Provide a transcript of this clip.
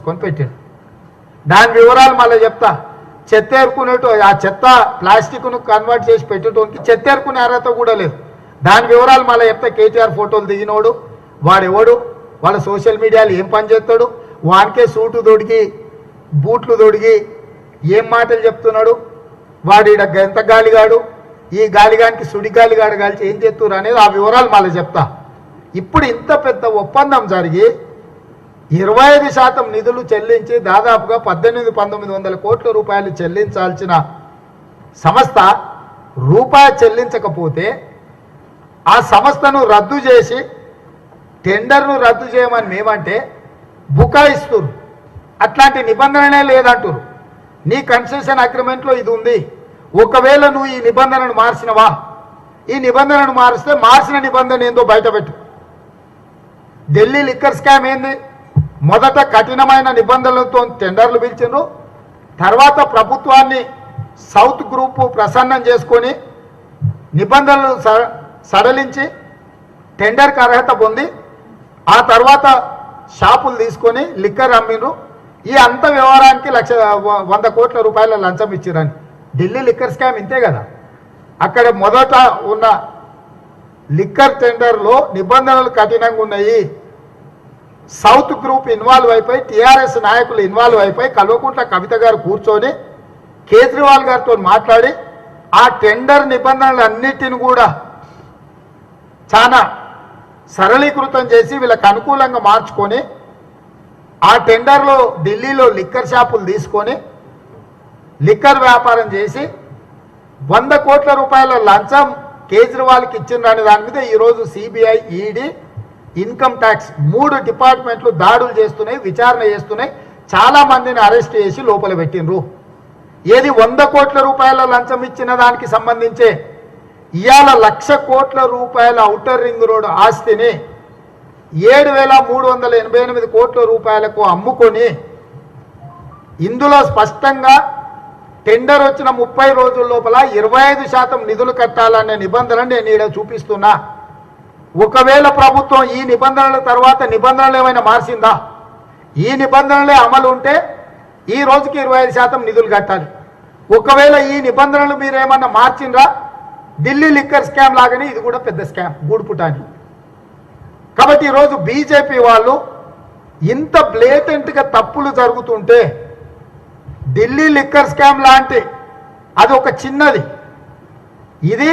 తీసుకొని పెట్టాడు. దాని వివరాలు మళ్ళీ చెప్తా. చెత్త ఏరుకునేటు ఆ చెత్త ప్లాస్టిక్ను కన్వర్ట్ చేసి పెట్టేటోనికి చెత్త ఏరుకునే అర్హత కూడా లేదు. దాని వివరాలు మళ్ళీ చెప్తా. కేటీఆర్ ఫోటోలు దిగినోడు వాడెవడు, వాళ్ళ సోషల్ మీడియాలో ఏం పని చేస్తాడు, వానికే సూటు దొడిగి బూట్లు దొడిగి ఏం మాటలు చెప్తున్నాడు, వాడు ఈడ ఎంత గాలిగాడు, ఈ గాలిగానికి సుడి గాలిగాడు కాల్చి ఏం చేస్తున్నారు అనేది ఆ వివరాలు మళ్ళీ చెప్తా. ఇప్పుడు ఇంత పెద్ద ఒప్పందం జరిగి 25% నిధులు చెల్లించి దాదాపుగా 1800-1900 కోట్ల రూపాయలు చెల్లించాల్సిన సంస్థ రూపాయి చెల్లించకపోతే ఆ సంస్థను రద్దు చేసి టెండర్ను రద్దు చేయమని మేమంటే బుకాయిస్తున్నారు. అట్లాంటి నిబంధననే లేదంటారు. నీ కన్సెషన్ అగ్రిమెంట్లో ఇది ఉంది, ఒకవేళ నువ్వు ఈ నిబంధనను మార్చినవా, ఈ నిబంధనను మారిస్తే మార్చిన నిబంధన ఏందో బయటపెట్టు. ఢిల్లీ లిక్కర్ స్కామ్ ఏంది? మొదట కఠినమైన నిబంధనలతో టెండర్లు పిలిచిండ్రు, తర్వాత ప్రభుత్వాన్ని సౌత్ గ్రూపు ప్రసన్నం చేసుకొని నిబంధనలు సడలించి టెండర్కి అర్హత పొంది ఆ తర్వాత షాపులు తీసుకొని లిక్కర్ అమ్మిండ్రు. ఈ అంత వ్యవహారానికి 100 కోట్ల రూపాయల లంచం ఇచ్చిరని. ఢిల్లీ లిక్కర్ స్కామ్ ఇంతే కదా. అక్కడ మొదట ఉన్న లిక్కర్ టెండర్లో నిబంధనలు కఠినంగా ఉన్నాయి. సౌత్ గ్రూప్ ఇన్వాల్వ్ అయిపోయి టీఆర్ఎస్ నాయకులు ఇన్వాల్వ్ అయిపోయి కల్వకుంట్ల కవిత గారు కూర్చొని కేజ్రీవాల్ గారితో మాట్లాడి ఆ టెండర్ నిబంధనలు అన్నిటిని కూడా చాలా సరళీకృతం చేసి వీళ్ళకి అనుకూలంగా మార్చుకొని ఆ టెండర్లో ఢిల్లీలో లిక్కర్ షాపులు తీసుకొని లిక్కర్ వ్యాపారం చేసి 100 కోట్ల రూపాయల లంచం కేజ్రీవాల్కి ఇచ్చిండ్రనే దాని మీద ఈరోజు సిబిఐ, ఈడీ, ఇన్కమ్ ట్యాక్స్ 3 డిపార్ట్మెంట్లు దాడులు చేస్తున్నాయి, విచారణ చేస్తున్నాయి. చాలా మందిని అరెస్ట్ చేసి లోపల పెట్టిండ్రు. ఏది 100 కోట్ల రూపాయల లంచం ఇచ్చిన దానికి సంబంధించే ఇవాళ 1,00,000 కోట్ల రూపాయల ఔటర్ రింగ్ రోడ్ ఆస్తిని 7,388 కోట్ల రూపాయలకు అమ్ముకొని ఇందులో స్పష్టంగా టెండర్ వచ్చిన 30 రోజుల లోపల 25% నిధులు కట్టాలనే నిబంధన నేను ఇక్కడ చూపిస్తున్నా. ఒకవేళ ప్రభుత్వం ఈ నిబంధనల తర్వాత నిబంధనలు ఏమైనా మార్చిందా, ఈ నిబంధనలే అమలు ఉంటే ఈ రోజుకి 25% నిధులు కట్టాలి. ఒకవేళ ఈ నిబంధనలు మీరు ఏమన్నా మార్చిండ్రా, ఢిల్లీ లిక్కర్ స్కామ్ లాగానే ఇది కూడా పెద్ద స్కామ్ గూడుపుటాని. కాబట్టి ఈరోజు బీజేపీ వాళ్ళు ఇంత బ్లేటెంట్గా తప్పులు జరుగుతుంటే ఢిల్లీ లిక్కర్ స్కామ్ లాంటి అది ఒక చిన్నది, ఇది